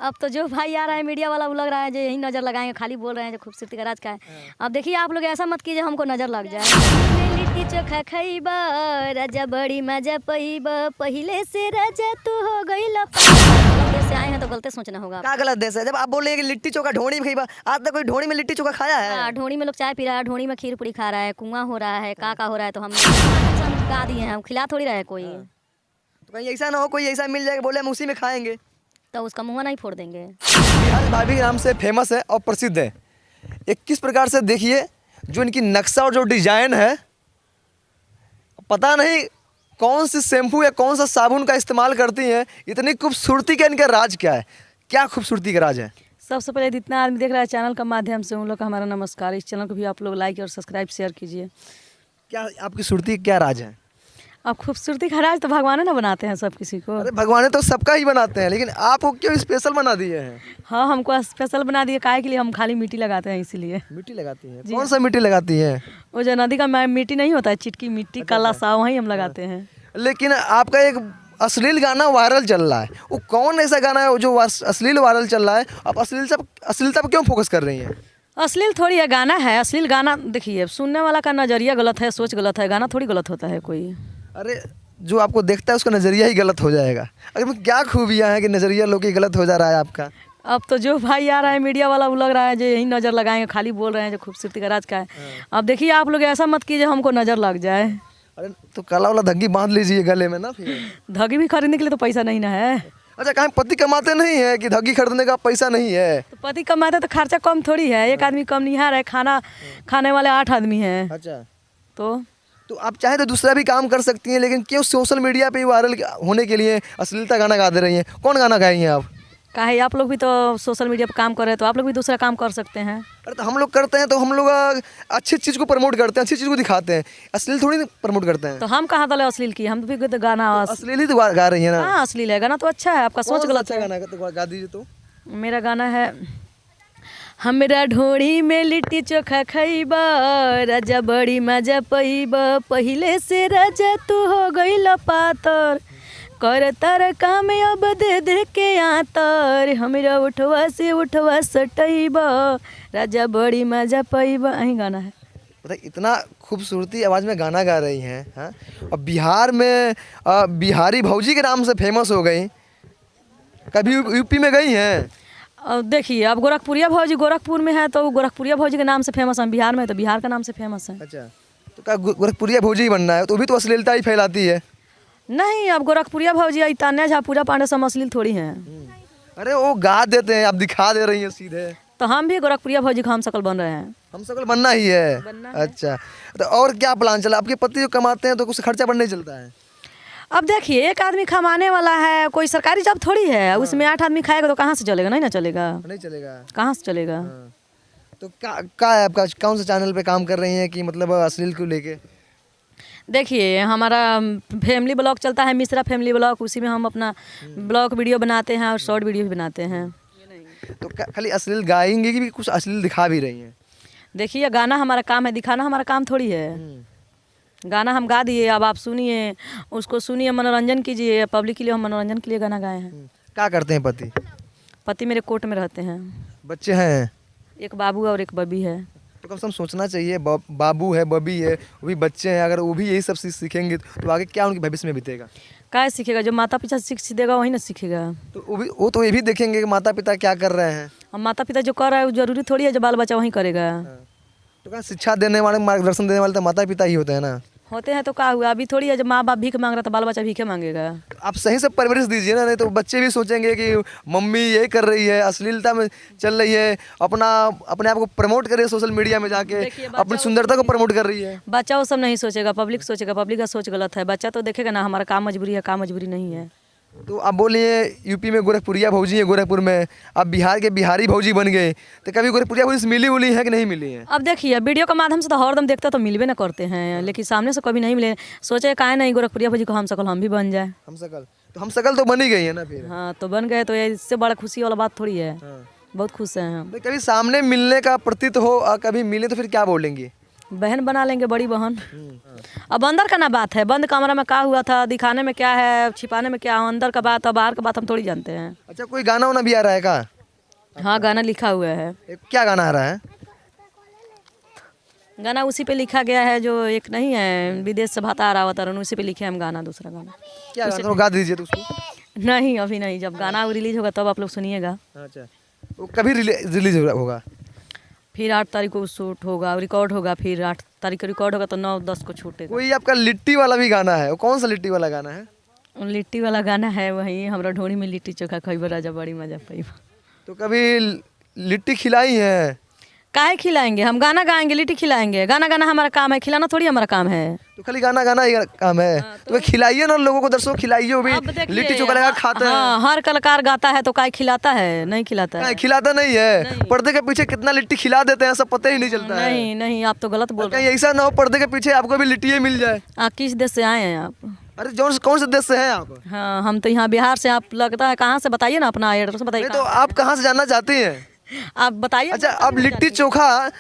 अब तो जो भाई आ रहा है मीडिया वाला वो लग रहा है जो यही नजर लगाएंगे, खाली बोल रहे हैं जो खूबसूरती का राज का है। अब देखिए आप लोग ऐसा मत कीजिए हमको नजर लग जाए। लिट्टी चोखा खइबा राजा बड़ी मजा पइबा, पहिले से राजा तू हो गइल। गलत देश से आए हैं तो गलत सोचना होगा। क्या गलत देश है? जब आप बोल रहे हैं कि लिट्टी चोखा ढोणी में खइबा, आज तक कोई ढोणी में लिट्टी चोखा खाया है? ढोणी में लोग चाय पी रहा है, ढोणी में खीर पूरी खा रहा है, कुआं हो रहा है, का हो रहा है, तो हम गा दिए हैं, हम खिला थोड़ी रहे कोई। तो कहीं ऐसा ना हो कोई ऐसा मिल जाएगा बोले हम उसी में खाएंगे, तो उसका मुँह नहीं फोड़ देंगे। बिहार भाभी के नाम से फेमस है और प्रसिद्ध है। ये किस प्रकार से देखिए जो इनकी नक्शा और जो डिजाइन है, पता नहीं कौन सी शैम्पू या कौन सा साबुन का इस्तेमाल करती हैं, इतनी खूबसूरती का इनका राज क्या है? क्या खूबसूरती का राज है? सबसे पहले जितना आदमी देख रहा है चैनल का माध्यम से उन लोग का हमारा नमस्कार। इस चैनल को भी आप लोग लाइक और सब्सक्राइब शेयर कीजिए। क्या आपकी सूरती क्या राज है? अब खूबसूरती का राज तो भगवान ना बनाते हैं सब किसी को। अरे भगवान तो सबका ही बनाते हैं, लेकिन आपको क्यों स्पेशल बना दिए हैं? हाँ, हमको स्पेशल बना दिए काहे के लिए, हम खाली मिट्टी लगाते हैं इसीलिए। मिट्टी लगाती हैं? कौन सा मिट्टी लगाती हैं? वो जो नदी का मिट्टी नहीं होता है, चिटकी मिट्टी, काला सा, वही हम लगाते हैं। लेकिन आपका एक अश्लील गाना वायरल चल रहा है, वो कौन ऐसा गाना है जो अश्लील वायरल चल रहा है? आप अश्लीलता पर क्यों फोकस कर रही हैं? अश्लील थोड़ी है, गाना है। अश्लील गाना देखिए, सुनने वाला का नज़रिया गलत है, सोच गलत है, गाना थोड़ी गलत होता है कोई। अरे जो आपको देखता है उसका नज़रिया ही गलत हो जाएगा। अगर में क्या खूबियाँ हैं कि नज़रिया लोग ही गलत हो जा रहा है आपका? अब तो जो भाई आ रहा है मीडिया वाला वो लग रहा है जो यही नज़र लगाएंगे, खाली बोल रहे हैं जो खूबसूरती का राज का है। अब देखिए आप लोग ऐसा मत कीजिए हमको नज़र लग जाए। अरे तो काला वाला धग्गी बांध लीजिए गले में ना, फिर धगी भी खरीदने के लिए तो पैसा नहीं ना है। अच्छा कहीं पति कमाते नहीं है कि धग्गी खरीदने का पैसा नहीं है? तो पति कमाता तो खर्चा कम थोड़ी है, एक आदमी कम निहार है, खाना खाने वाले 8 आदमी हैं। अच्छा तो आप चाहे तो दूसरा भी काम कर सकती हैं, लेकिन क्यों सोशल मीडिया पे वायरल होने के लिए अश्लीलता गाना गा दे रही हैं? कौन गाना गाएंगे आप? काहे आप लोग भी तो सोशल मीडिया पर काम कर रहे हैं, तो आप लोग भी दूसरा काम कर सकते हैं। अरे तो हम लोग करते हैं तो हम लोग अच्छी चीज़ को प्रमोट करते हैं, अच्छी चीज़ को दिखाते हैं, अश्लील थोड़ी प्रमोट करते हैं। तो हम कहाँ तले अश्लील की, हम भी तो गाना अश्लील ही तो गा रही है ना। हाँ अश्लील है, गाना तो अच्छा है, आपका सोच गलत अच्छा है। गाना तो गा दीजिए। तो मेरा गाना है, हमरा ढोड़ी में लिट्टी चोखा खइबा राजा बड़ी मजा पइबा, पहिले से राजा तू हो गइल पातर, कर तार काम अब दे दे के आतर, हमरा उठवा से उठवा सटइबा राजा बड़ी मजा पइबा। यही गाना है। पता इतना खूबसूरती आवाज़ में गाना गा रही हैं, हाँ? और बिहार में बिहारी भौजी के नाम से फेमस हो गई। कभी यूपी में गई हैं? अब देखिए, अब गोरखपुरिया भौजी गोरखपुर में है तो गोरखपुरिया भौजी के नाम से फेमस है, बिहार में है तो बिहार का नाम से फेमस है। अच्छा तो क्या गोरखपुरिया भौजी ही बनना है? तो भी तो अश्लीलता ही फैलाती है। नहीं, अब गोरखपुरिया भौजी तान्या झा, पूजा पांडे सब अश्लील थोड़ी हैं। अरे वो गा देते हैं, आप दिखा दे रही हैं सीधे। तो हम भी गोरखपुरिया भौजी का हम शकल बन रहे हैं। हम सकल बनना ही है। अच्छा तो और क्या प्लान चला? आपके पति जो कमाते हैं तो कुछ खर्चा बढ़ नहीं चलता है? अब देखिए, एक आदमी कमाने वाला है, कोई सरकारी जॉब थोड़ी है, उसमें 8 आदमी खाएगा तो कहाँ से चलेगा? नहीं ना चलेगा। नहीं चलेगा। कहाँ से चलेगा? तो क्या है आपका, कौन सा चैनल पे काम कर रही हैं कि मतलब अश्लील को लेके? देखिए, हमारा फैमिली ब्लॉग चलता है, मिश्रा फैमिली ब्लॉग, उसी में हम अपना ब्लॉग वीडियो बनाते हैं और शॉर्ट वीडियो भी बनाते हैं। तो खाली अश्लील गाएंगे कि कुछ अश्लील दिखा भी रही हैं? देखिए, गाना हमारा काम है, दिखाना हमारा काम थोड़ी है। गाना हम गा दिए, अब आप सुनिए, उसको सुनिए, मनोरंजन कीजिए। पब्लिक के लिए हम मनोरंजन के लिए गाना गाए हैं। क्या करते हैं पति? पति मेरे कोर्ट में रहते हैं। बच्चे हैं? एक बाबू और एक बबी है। तो कम से कम सोचना चाहिए, बाबू है, बबी है, वो भी बच्चे हैं, अगर वो भी यही सब चीज़ सीखेंगे तो आगे क्या उनके भविष्य में बीतेगा? क्या सीखेगा? जो माता पिता शिक्षा देगा वही ना सीखेगा। तो वो तो ये भी देखेंगे कि माता पिता क्या कर रहे हैं। और माता पिता जो कर रहा है वो जरूरी थोड़ी है जो बाल बच्चा वही करेगा। तो क्या शिक्षा देने वाले, मार्गदर्शन देने वाले तो माता पिता ही होते हैं ना। होते हैं तो क्या हुआ? अभी थोड़ी है जब माँ बाप भीख मांग रहा था, बाल बच्चा भीखे मांगेगा। आप सही से परवरिश दीजिए ना, नहीं तो बच्चे भी सोचेंगे कि मम्मी ये कर रही है, अश्लीलता में चल रही है, अपने आप को प्रमोट कर रही है सोशल मीडिया में जाके, अपनी सुंदरता को प्रमोट कर रही है। बच्चा वो सब नहीं सोचेगा, पब्लिक सोचेगा। पब्लिक का सोच गलत है। बच्चा तो देखेगा ना हमारा काम मजबूरी है, काम मजबूरी नहीं है। तो आप बोलिए यूपी में गोरखपुरिया भौजी है, गोरखपुर में आप बिहार के बिहारी भौजी बन गए, तो कभी गोरखपुरिया भौजी से मिली उली है कि नहीं मिली है? अब देखिए, वीडियो के माध्यम से तो हरदम देखते तो मिलवे ना करते हैं, लेकिन सामने से कभी नहीं मिले। सोचे काहे नहीं गोरखपुरिया भौजी को हम शकल हम भी बन जाए। हम शकल तो बन ही गई है ना फिर। हाँ तो बन गए तो इससे बड़ा खुशी वाला बात थोड़ी है। बहुत खुश हैं हम। कभी सामने मिलने का प्रतीत हो और कभी मिले तो फिर क्या बोलेंगे? बहन बना लेंगे, बड़ी बहन। अब अंदर का ना बात है, बंद कमरा में क्या हुआ था, दिखाने में क्या है, छिपाने में क्या है, अंदर का बात और बाहर का बात हम थोड़ी जानते हैं। अच्छा, कोई गाना वाना भी आ रहा है का? हाँ, गाना लिखा हुआ है। क्या गाना आ रहा है? गाना उसी पे लिखा गया है जो एक नहीं है, विदेश से भाता आ रहा होता है, उसी पे लिखे हम गाना, दूसरा गाना। क्या गाना? तो गा दीजिए तो उसको। नहीं, अभी नहीं, जब गाना रिलीज होगा तब आप लोग सुनिएगा। अच्छा, वो कभी रिलीज होगा? फिर 8 तारीख को शूट होगा, रिकॉर्ड होगा, फिर 8 तारीख को रिकॉर्ड होगा तो 9-10 को छूटेगा। कोई आपका लिट्टी वाला भी गाना है, वो कौन सा लिट्टी वाला गाना है? लिट्टी वाला गाना है वही, हमरा ढोरी में लिट्टी चोखा खइबा राजा बड़ी मजा पैबा। तो कभी लिट्टी खिलाई है? काहे खिलाएंगे, हम गाना गाएंगे, लिट्टी खिलाएंगे। गाना गाना हमारा काम है, खिलाना थोड़ी हमारा काम है। तो खाली गाना गाना ही काम है? तो खिलाइए ना लोगों को, दर्शकों खिलाइए, वो भी अब देखिए, लिट्टी चोखा लगा खाते हैं। हाँ, हर कलाकार गाता है तो काय खिलाता है? नहीं खिलाता है। खिलाता नहीं है। पर्दे के पीछे कितना लिट्टी खिला देते हैं, सब पता ही नहीं चलता है। नहीं नहीं, आप तो गलत बोल रहे कहीं ऐसा ना हो पर्दे के पीछे आपको भी लिट्टी मिल जाए। हैं। किस देश से आए हैं आप? अरे कौन से देश से हैं आप? हाँ, हम तो यहाँ बिहार से। आप लगता है कहाँ से, बताइए ना अपना एड्रेस बताइए। नहीं तो आप कहाँ से जानना चाहती हैं? आप बताइए। अच्छा, अब लिट्टी चोखा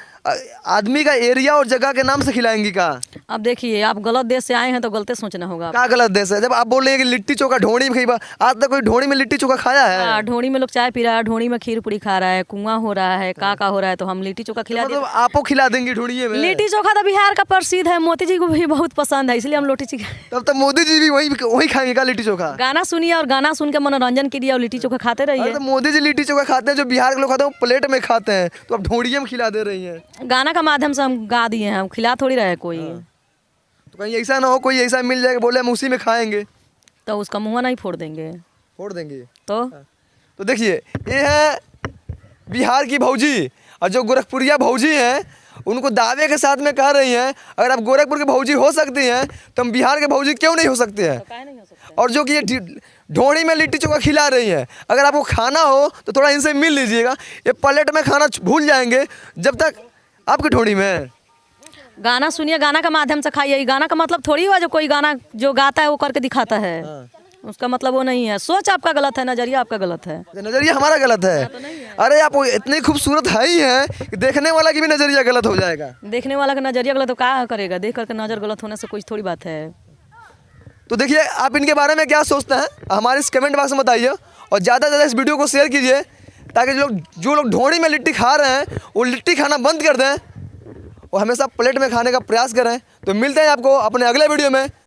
आदमी का एरिया और जगह के नाम से खिलाएंगी का? अब देखिए, आप गलत देश से आए हैं तो गलत सोचना होगा। क्या गलत देश है? जब आप बोल रहे हैं कि लिट्टी चोखा ढोणी में खिला, आज तक कोई ढोणी में लिट्टी चोखा खाया है? हाँ, ढोणी में लोग चाय पी रहा है, ढोणी में खीर पूरी खा रहा है, कुआं हो रहा है, का हो रहा है, तो हम लिट्टी चोखा खिला मतलब आपको खिला देंगी ढोणिये में? लिट्टी चोखा तो बिहार का प्रसिद्ध है, मोदी जी को भी बहुत पसंद है, इसलिए हम लिट्टी चोखा। तब तो मोदी जी भी वही खाएंगे का लिट्टी चोखा? गाना सुनिए और गाना सुन के मनोरंजन कीजिए और लिट्टी चोखा खाते अरे रहिए। तो मोदी जी लिट्टी चोखा खाते हैं, जो बिहार के लोग खाते हैं वो प्लेट में खाते हैं, तो अब ढोणिये में खिला दे रही हैं। गाना का माध्यम से हम गा दिए हैं, हम खिला थोड़ी रहे कोई। तो कहीं ऐसा ना हो कोई ऐसा मिल जाएगा बोले हम उसी में खाएंगे, तो उसका मुँह नहीं फोड़ देंगे फोड़ देंगे। तो देखिए, ये है बिहार की भौजी, और जो गोरखपुरिया भौजी हैं उनको दावे के साथ में कह रही हैं अगर आप गोरखपुर की भौजी हो सकती हैं तो हम बिहार के भौजी क्यों नहीं हो सकते हैं। और जो कि ये ढोणी में लिट्टी चोखा खिला रही हैं, अगर आपको खाना हो तो थोड़ा इनसे मिल लीजिएगा। ये प्लेट में खाना भूल जाएंगे जब तक आपकी ढोणी में है। गाना सुनिए, गाना का माध्यम से खाइए। गाना का मतलब थोड़ी हुआ जो कोई गाना जो गाता है वो करके दिखाता है, उसका मतलब वो नहीं है। सोच आपका गलत है, नजरिया आपका गलत है। नजरिया हमारा गलत है? अरे आप इतनी खूबसूरत है ही हैं कि देखने वाला की भी नजरिया गलत हो जाएगा। देखने वाला का नजरिया गलत तो क्या करेगा, देख करके नजर गलत होने से कुछ थोड़ी बात है। तो देखिए, आप इनके बारे में क्या सोचते हैं हमारे इस कमेंट बॉक्स में बताइए, और ज़्यादा से ज़्यादा इस वीडियो को शेयर कीजिए ताकि जो लोग ढोणी में लिट्टी खा रहे हैं वो लिट्टी खाना बंद कर दें और हमेशा प्लेट में खाने का प्रयास करें। तो मिलते हैं आपको अपने अगले वीडियो में।